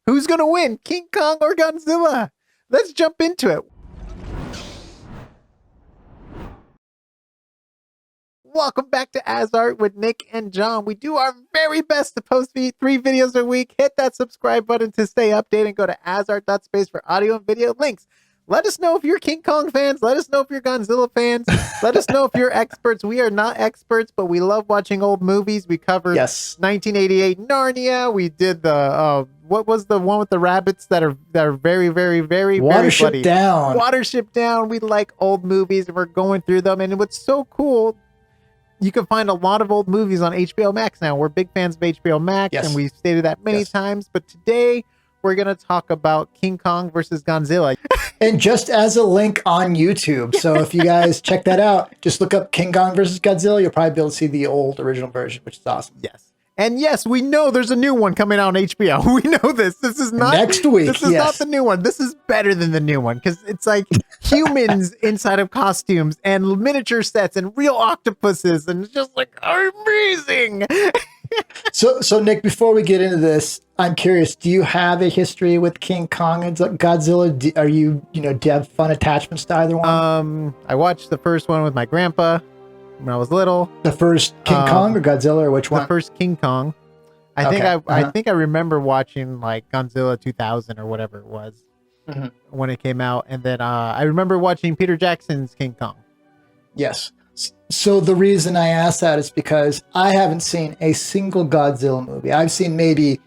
Who's going to win, King Kong or Godzilla? Let's jump into it. Welcome back to AsArt with Nick and John. We do our very best to post 3 videos a week. Hit that subscribe button to stay updated and go to asart.space for audio and video links. Let us know if you're King Kong fans. Let us know if you're Godzilla fans. Let us know if you're experts. We are not experts, but we love watching old movies. We covered 1988 Narnia. We did the what was the one with the rabbits that are very Watership Down. Watership Down. We like old movies and we're going through them. And what's so cool, you can find a lot of old movies on HBO Max now. We're big fans of HBO Max, and we've stated that many times. But today, we're going to talk about King Kong versus Godzilla. And just as a link on YouTube. So if you guys check that out, just look up King Kong versus Godzilla. You'll probably be able to see the old original version, which is awesome. Yes. And yes, we know there's a new one coming out on HBO. We know this. This is not next week. This is not the new one. This is better than the new one because it's like humans inside of costumes and miniature sets and real octopuses, and it's just like amazing. So Nick, before we get into this, I'm curious. Do you have a history with King Kong and Godzilla? Do you have fun attachments to either one? I watched the first one with my grandpa when I was little. The first King Kong or Godzilla, or which one? The first King Kong. I think I remember watching like Godzilla 2000 or whatever it was when it came out, and then I remember watching Peter Jackson's King Kong. Yes. So the reason I asked that is because I haven't seen a single Godzilla movie. I've seen maybe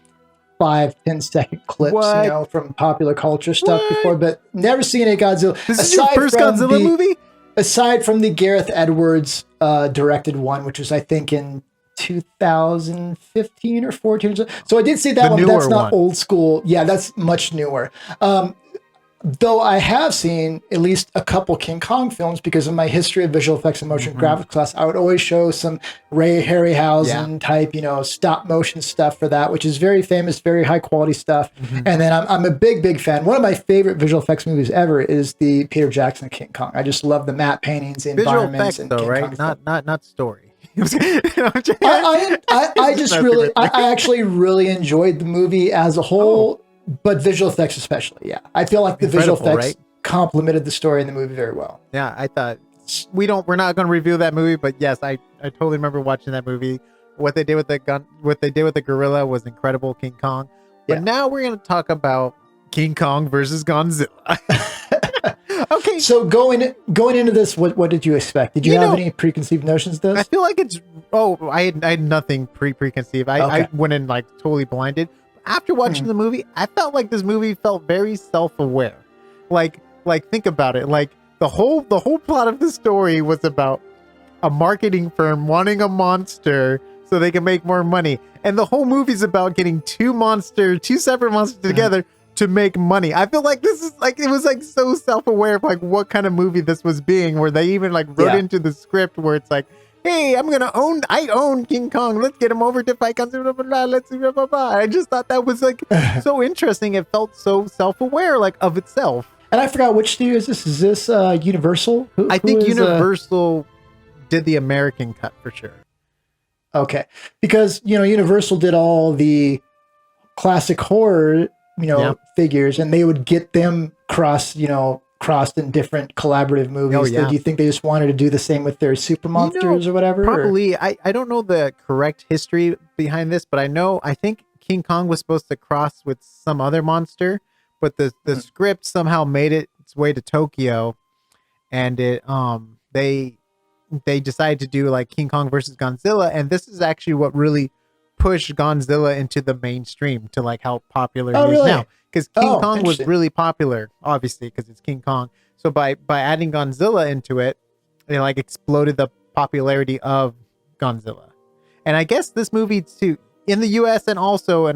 5-10 second clips, from popular culture stuff before, but never seen a Godzilla. This is your first Godzilla movie? Aside from the Gareth Edwards directed one, which was I think in 2015 or 14. So I did see that one, but that's not old school. Yeah, that's much newer. Though I have seen at least a couple King Kong films because of my history of visual effects and motion graphics class. I would always show some Ray Harryhausen type, stop motion stuff for that, which is very famous, very high quality stuff. And then I'm a big fan. One of my favorite visual effects movies ever is the Peter Jackson King Kong. I just love the matte paintings, the visual environments, effects, and though, King right? Kong Not story. I actually really enjoyed the movie as a whole. But visual effects especially, yeah. I feel like the visual effects complemented the story in the movie very well. Yeah, I thought we're not going to review that movie, but yes, I totally remember watching that movie. What they did with the gorilla was incredible, King Kong. But now we're going to talk about King Kong versus Godzilla. Okay. So going into this, what did you expect? Did you have any preconceived notions of this? I feel like I had nothing preconceived. I went in like totally blinded. After watching the movie, I felt like this movie felt very self-aware. Like think about it. Like the whole plot of the story was about a marketing firm wanting a monster so they can make more money. And the whole movie's about getting two separate monsters together to make money. I feel like this is like, it was like so self-aware of like what kind of movie this was being, where they even like wrote into the script where it's like, hey, I own King Kong. Let's get him over to fight Godzilla. Let's see, blah, blah, blah. I just thought that was like so interesting. It felt so self-aware, like of itself. And I forgot which studio is this. Is this Universal? I think Universal did the American cut for sure. Okay. Because, Universal did all the classic horror, figures, and they would get them crossed in different collaborative movies. Do you think they just wanted to do the same with their super monsters or whatever? Probably. I don't know the correct history behind this, but I think King Kong was supposed to cross with some other monster, but the script somehow made its way to Tokyo, and they decided to do like King Kong versus Godzilla, and this is actually what really pushed Godzilla into the mainstream to like how popular he is now. Because King Kong was really popular, obviously, because it's King Kong. So by adding Godzilla into it, it like exploded the popularity of Godzilla. And I guess this movie too, in the U.S. and also in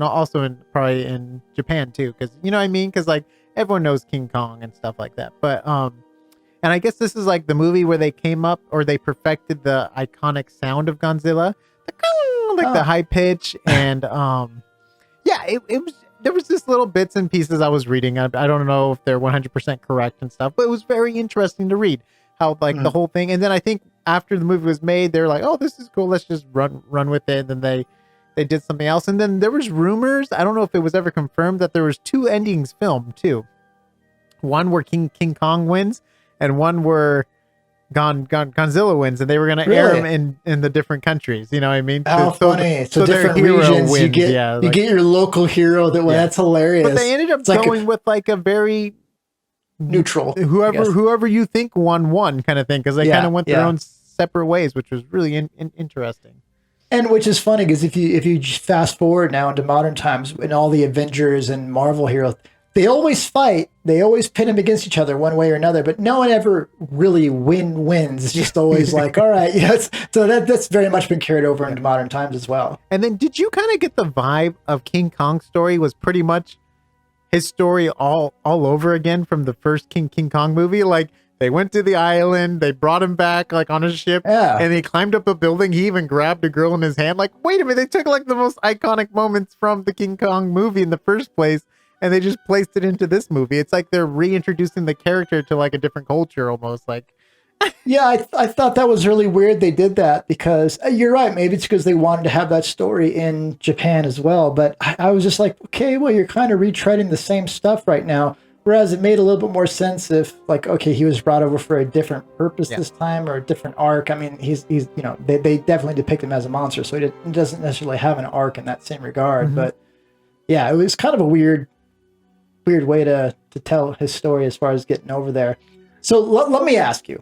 probably in Japan too, because you know what I mean? Because like everyone knows King Kong and stuff like that. But and I guess this is like the movie where they came up or they perfected the iconic sound of Godzilla, the high pitch, and it was. There was just little bits and pieces I was reading. I don't know if they're 100% correct and stuff, but it was very interesting to read how like the whole thing. And then I think after the movie was made, they're like, "Oh, this is cool. Let's just run with it." And then they did something else. And then there was rumors, I don't know if it was ever confirmed, that there was 2 endings filmed too. One where King Kong wins, and one where Godzilla wins, and they were going to air them in the different countries. You know what I mean? How funny! So different regions, wins. You get your local hero. That's hilarious. But they ended up going with like a very neutral, whoever you think won kind of thing, because they kind of went their own separate ways, which was really interesting. And which is funny, because if you fast forward now into modern times, and all the Avengers and Marvel heroes, they always fight. They always pin them against each other one way or another, but no one ever really wins. It's just always like, all right, so that's very much been carried over into modern times as well. And then did you kind of get the vibe of King Kong's story was pretty much his story all over again from the first King Kong movie? Like, they went to the island, they brought him back like on a ship, and he climbed up a building. He even grabbed a girl in his hand. Like, wait a minute, they took like the most iconic moments from the King Kong movie in the first place, and they just placed it into this movie. It's like they're reintroducing the character to like a different culture almost. Like, yeah, I thought that was really weird they did that, because you're right. Maybe it's because they wanted to have that story in Japan as well. But I was just like, okay, well, you're kind of retreading the same stuff right now. Whereas it made a little bit more sense if, like, okay, he was brought over for a different purpose this time, or a different arc. I mean, he's they definitely depict him as a monster, so he doesn't necessarily have an arc in that same regard. Mm-hmm. But yeah, it was kind of a weird way to tell his story as far as getting over there. So let me ask you,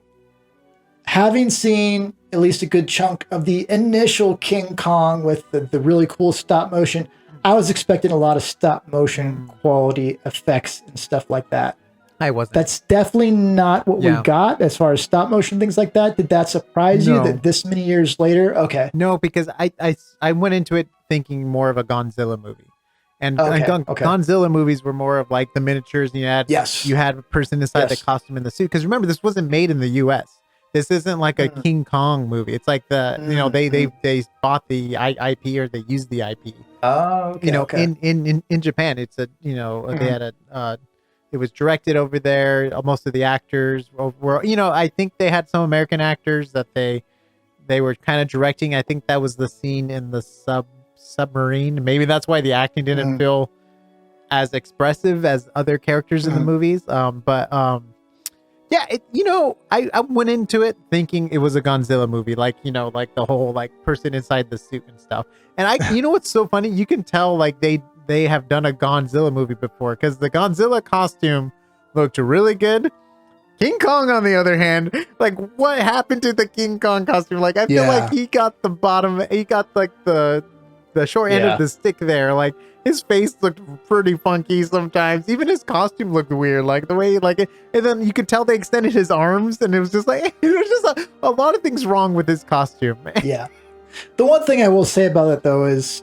having seen at least a good chunk of the initial King Kong with the really cool stop motion, I was expecting a lot of stop motion quality effects and stuff like that. I wasn't. That's definitely not what we got as far as stop motion, things like that. Did that surprise you that this many years later? Okay. No, because I went into it thinking more of a Godzilla movie. And Godzilla movies were more of like the miniatures. And you had a person inside the costume in the suit. Because remember, this wasn't made in the U.S. This isn't like a King Kong movie. It's like they bought the IP, or they used the IP. Oh, okay. In Japan, it's a they had it was directed over there. Most of the actors were I think they had some American actors that they were kind of directing. I think that was the scene in the submarine. Maybe that's why the acting didn't feel as expressive as other characters in the movies. Yeah, I went into it thinking it was a Godzilla movie, like like the whole like person inside the suit and stuff. And what's so funny? You can tell like they have done a Godzilla movie before, because the Godzilla costume looked really good. King Kong, on the other hand, like, what happened to the King Kong costume? Like, I feel like he got like the short end of the stick there. Like, his face looked pretty funky sometimes. Even his costume looked weird, like the way like it. And then you could tell they extended his arms, and it was just like there was just a lot of things wrong with his costume. Yeah. The one thing I will say about it though is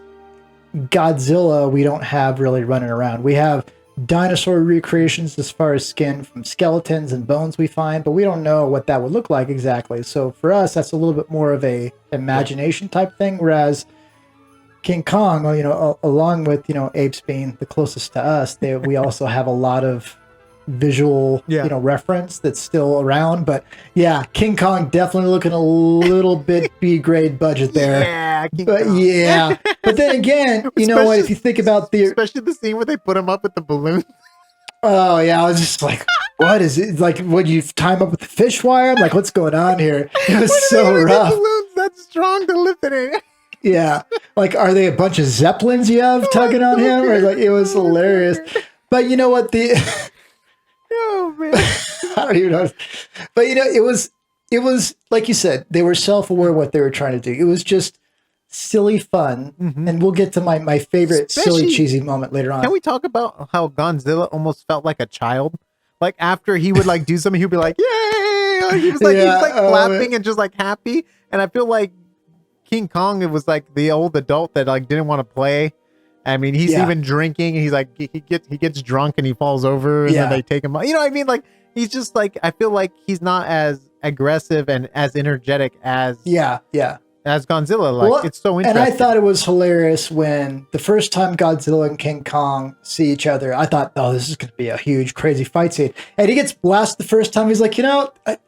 Godzilla we don't have really running around. We have dinosaur recreations as far as skin from skeletons and bones we find, but we don't know what that would look like exactly. So for us, that's a little bit more of a imagination type thing, whereas King Kong, along with apes being the closest to us, we also have a lot of visual reference that's still around. But yeah, King Kong definitely looking a little bit B-grade budget there. Yeah, but then again, what, if you think about especially the scene where they put him up with the balloon. Oh yeah, I was just like, what is it? Like, when you tie him up with the fish wire? I'm like, what's going on here? It was so rough. Balloons that strong to lift it. Yeah, like, are they a bunch of zeppelins you have tugging on him? Or like, it was hilarious. But you know what, oh man, I don't even know. But it was like you said, they were self-aware what they were trying to do. It was just silly fun, and we'll get to my favorite silly cheesy moment later on. Can we talk about how Godzilla almost felt like a child? Like, after he would like do something, he'd be like, "Yay!" Like, he was like clapping and just like happy. And I feel like King Kong, it was like the old adult that like didn't want to play. I mean, he's even drinking, and he's like he gets drunk and he falls over, and then they take him out. You know what I mean? Like, he's just like, I feel like he's not as aggressive and as energetic as as Godzilla. Like, well, it's so interesting. And I thought it was hilarious when the first time Godzilla and King Kong see each other. I thought, oh, this is going to be a huge, crazy fight scene. And he gets blasted the first time. He's like, I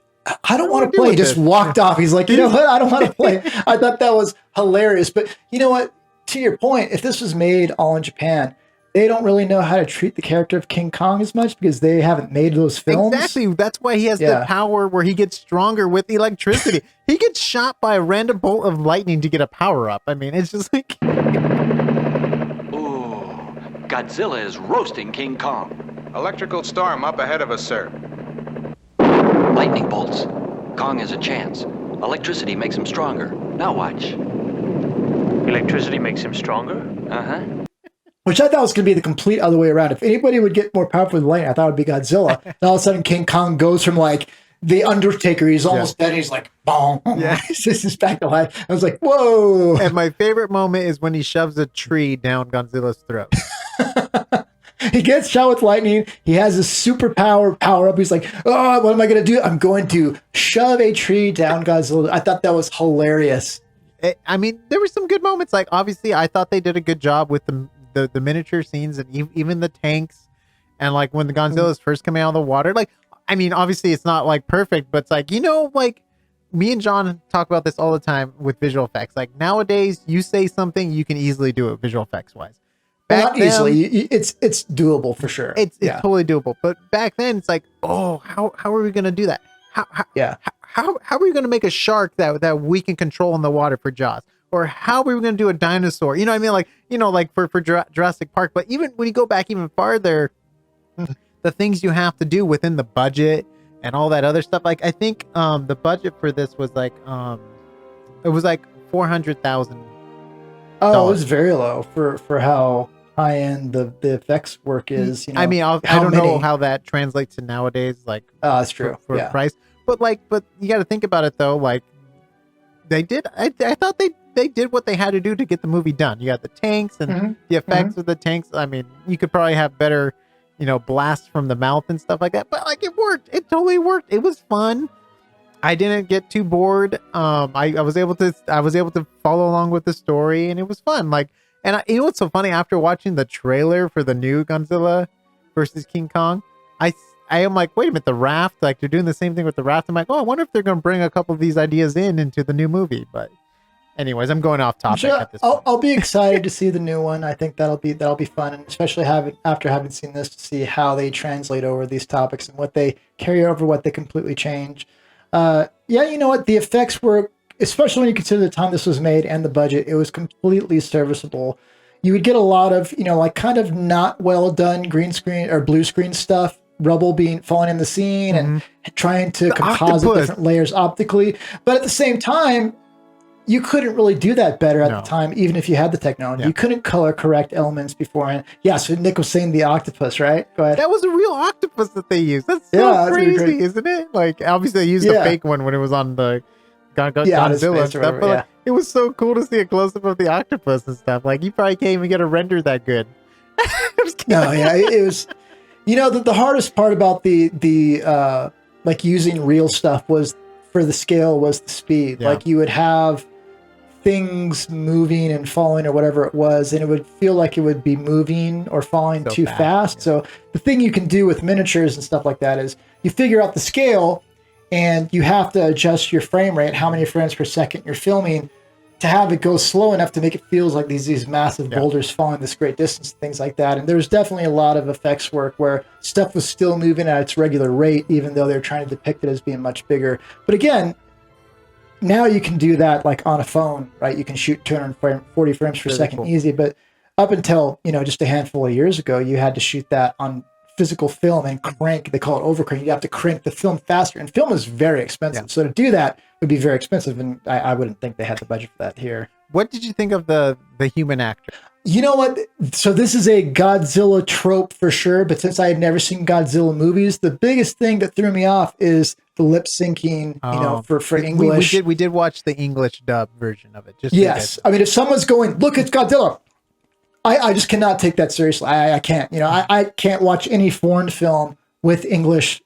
don't want to play. He just walked off. He's like, you know what? I don't want to play. I thought that was hilarious. But you know what? to your point, if this was made all in Japan, they don't really know how to treat the character of King Kong as much because they haven't made those films. Exactly. That's why he has the power where he gets stronger with electricity. He gets shot by a random bolt of lightning to get a power up. I mean, it's just like... Ooh, Godzilla is roasting King Kong. Electrical storm up ahead of us, sir. Lightning bolts. Kong has a chance. Electricity makes him stronger. Now watch. Electricity makes him stronger? Uh-huh. Which I thought was going to be the complete other way around. If anybody would get more powerful with lightning, I thought it would be Godzilla. And all of a sudden, King Kong goes from like the Undertaker, he's almost dead, he's like, boom. Yeah. He's back to life. I was like, whoa. And my favorite moment is when he shoves a tree down Godzilla's throat. He gets shot with lightning. He has a superpower power up. He's like, oh, what am I going to do? I'm going to shove a tree down Godzilla. I thought that was hilarious. I mean, there were some good moments. Like, obviously, I thought they did a good job with the miniature scenes and even the tanks. And like when the Godzilla's first coming out of the water, like, I mean, obviously it's not like perfect, but it's like, you know, like me and John talk about this all the time with visual effects. Like nowadays you say something, you can easily do it visual effects wise. Not easily. It's doable for sure. It's totally doable. But back then it's like, oh, how are we going to do that? How are we going to make a shark that we can control in the water for Jaws? Or how are we going to do a dinosaur? You know what I mean? Like, you know, like for Jurassic Park. But even when you go back even farther, the things you have to do within the budget and all that other stuff. Like, I think the budget for this was like, it was like $400,000. Oh, it was very low for how high end the effects work is. You know, I mean, I don't know how that translates to nowadays. Like, that's true for price. But you got to think about it though. Like, they did. I thought they did what they had to do to get the movie done. You got the tanks and the effects of the tanks. I mean, you could probably have better, you know, blasts from the mouth and stuff like that. But like, it worked. It totally worked. It was fun. I didn't get too bored. I was able to follow along with the story, and it was fun. Like, and you know what's so funny? After watching the trailer for the new Godzilla versus King Kong, I am like, wait a minute, the raft. Like, they're doing the same thing with the raft. I'm like, oh, I wonder if they're going to bring a couple of these ideas into the new movie. But anyways, I'm going off topic at this point. I'll be excited to see the new one. I think that'll be fun, and especially after having seen this, to see how they translate over these topics and what they carry over, what they completely change. You know what? The effects were, especially when you consider the time this was made and the budget, it was completely serviceable. You would get a lot of, you know, like kind of not well done green screen or blue screen stuff, rubble falling in the scene and trying to composite different layers optically. But at the same time, you couldn't really do that better at the time, even if you had the technology. Yeah. You couldn't color correct elements beforehand. Yeah, so Nick was saying the octopus, right? Go ahead. That was a real octopus that they used. That's so crazy, isn't it? Like, obviously they used a fake one when it was on the Godzilla and stuff, but like, it was so cool to see a close-up of the octopus and stuff. Like, you probably can't even get a render that good. It was... You know, the hardest part about the like using real stuff was, for the scale, was the speed. Yeah. Like, you would have things moving and falling or whatever it was, and it would feel like it would be moving or falling too fast. Yeah. So the thing you can do with miniatures and stuff like that is you figure out the scale, and you have to adjust your frame rate, how many frames per second you're filming, to have it go slow enough to make it feel like these massive boulders falling this great distance, things like that. And there's definitely a lot of effects work where stuff was still moving at its regular rate, even though they're trying to depict it as being much bigger. But again, now you can do that like on a phone, right? You can shoot 240 frames per second easy. But up until, you know, just a handful of years ago, you had to shoot that on physical film and crank. They call it overcrank. You have to crank the film faster, and film is very expensive. So to do that would be very expensive, and I wouldn't think they had the budget for that here. What did you think of the human actor? You know what? So this is a Godzilla trope for sure, but since I had never seen Godzilla movies, the biggest thing that threw me off is the lip syncing, you know, for English. We did watch the English dub version of it. Yes. I mean, if someone's going, look, it's Godzilla, I just cannot take that seriously. I can't. You know, I can't watch any foreign film with English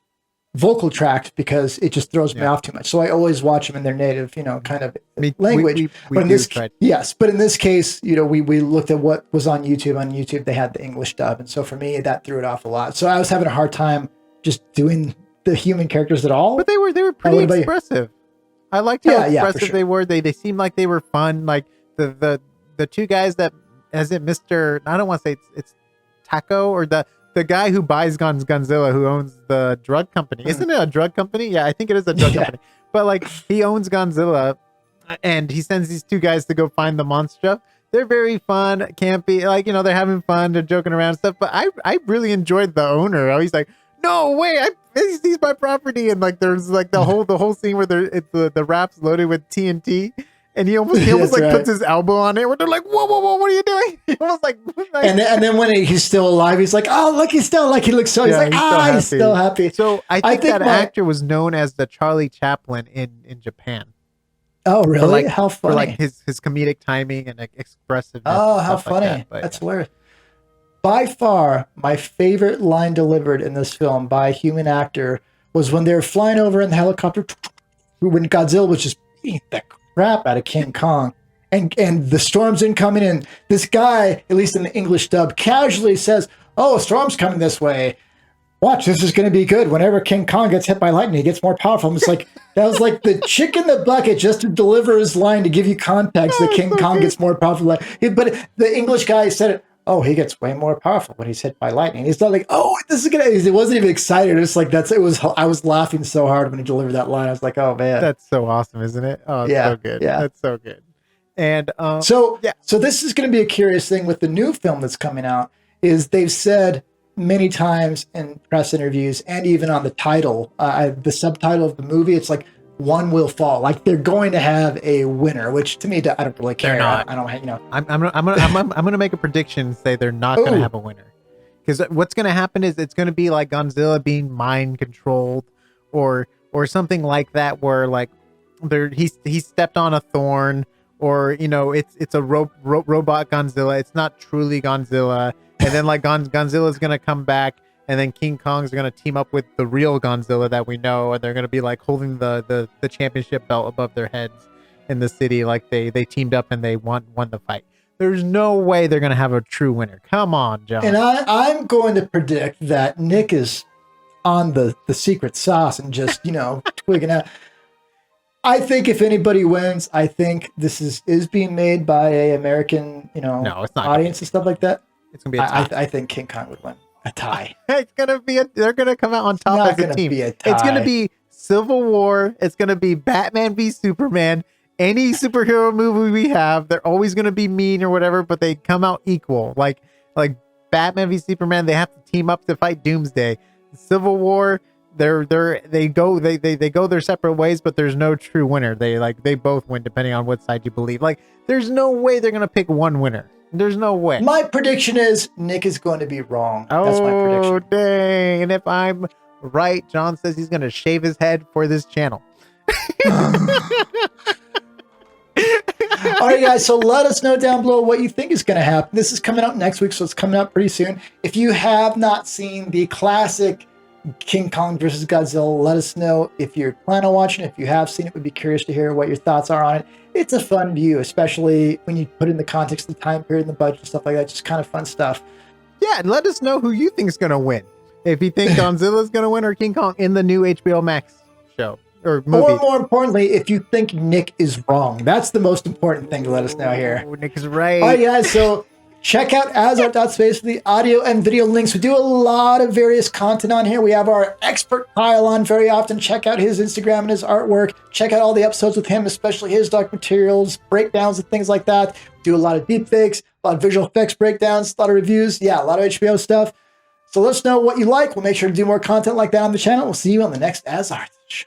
vocal tracks because it just throws me off too much. So I always watch them in their native, you know, kind of language. But in this case, you know, we looked at what was on YouTube. On YouTube, they had the English dub, and so for me, that threw it off a lot. So I was having a hard time just doing the human characters at all. But they were pretty expressive. I liked how expressive they were. They seemed like they were fun. Like the the two guys that, as it Mr. I don't want to say it's Taco, or the guy who buys Godzilla, who owns the drug company. Isn't it a drug company? Yeah, I think it is a drug company. But like, he owns Godzilla, and he sends these two guys to go find the monster. They're very fun, campy, like, you know, they're having fun, they're joking around and stuff. But I really enjoyed the owner. He's like, no way, he's my property, and like there's like the whole scene where the wrap's loaded with TNT, and he almost like puts his elbow on it. Where they're like, whoa, what are you doing? He almost like and then when he's still alive, he's like, oh, look, he's still like, he looks so, he's like, he's still happy. So I think that actor was known as the Charlie Chaplin in Japan. Oh, really? How funny! For like his comedic timing and expressiveness. Oh, how funny! Like that. That's hilarious. By far, my favorite line delivered in this film by a human actor was when they were flying over in the helicopter, when Godzilla was just beating the crap out of King Kong, and the storm's incoming, and this guy, at least in the English dub, casually says, "Oh, a storm's coming this way. Watch, this is going to be good. Whenever King Kong gets hit by lightning, he gets more powerful." It's like, that was like the chick in the bucket just to deliver his line to give you context that King Kong gets more powerful. But the English guy said it, oh, he gets way more powerful when he's hit by lightning. He's not like, oh, this is going to, it wasn't even excited. It's like, I was laughing so hard when he delivered that line. I was like, oh man. That's so awesome, isn't it? Oh, it's so good. Yeah. That's so good. And so this is going to be a curious thing with the new film that's coming out, is they've said many times in press interviews and even on the title, the subtitle of the movie, it's like, one will fall. Like, they're going to have a winner, which to me, I don't really care. I don't, you know. I'm gonna make a prediction and say they're not gonna have a winner, because what's gonna happen is it's gonna be like Godzilla being mind controlled, or something like that, where like he stepped on a thorn, or you know, it's a robot Godzilla. It's not truly Godzilla. And then like Godzilla's gonna come back, and then King Kong's gonna team up with the real Godzilla that we know, and they're gonna be like holding the championship belt above their heads in the city, like they teamed up and they won the fight. There's no way they're gonna have a true winner. Come on, John. And I'm going to predict that Nick is on the secret sauce and just, you know, twigging out. I think if anybody wins, I think this is being made by a American, you know, no, it's not audience and stuff like that. It's gonna be a tie. I think King Kong would win. A tie. It's gonna be they're gonna come out on top as a team. It's gonna be Civil War. It's gonna be Batman v Superman. Any superhero movie we have, they're always gonna be mean or whatever, but they come out equal. Like Batman v Superman, they have to team up to fight Doomsday. Civil War, they go their separate ways, but there's no true winner. They both win depending on what side you believe. Like, there's no way they're gonna pick one winner. There's no way. My prediction is Nick is going to be wrong. That's my prediction. Oh, dang. And if I'm right, John says he's going to shave his head for this channel. All right, guys. So let us know down below what you think is going to happen. This is coming out next week, so it's coming out pretty soon. If you have not seen the classic King Kong versus Godzilla, let us know if you're planning on watching it. If you have seen it, we'd be curious to hear what your thoughts are on it. It's a fun view, especially when you put in the context of the time period and the budget and stuff like that. Just kind of fun stuff. Yeah, and let us know who you think is going to win. If you think Godzilla's going to win or King Kong in the new HBO Max show or movie. Or more importantly, if you think Nick is wrong. That's the most important thing to let us know here. Nick is right. All right, guys. So check out AsArt.space for the audio and video links. We do a lot of various content on here. We have our expert Kyle on very often. Check out his Instagram and his artwork. Check out all the episodes with him, especially his dark materials, breakdowns, and things like that. Do a lot of deepfakes, a lot of visual effects breakdowns, a lot of reviews. Yeah, a lot of HBO stuff. So let us know what you like. We'll make sure to do more content like that on the channel. We'll see you on the next AsArt show.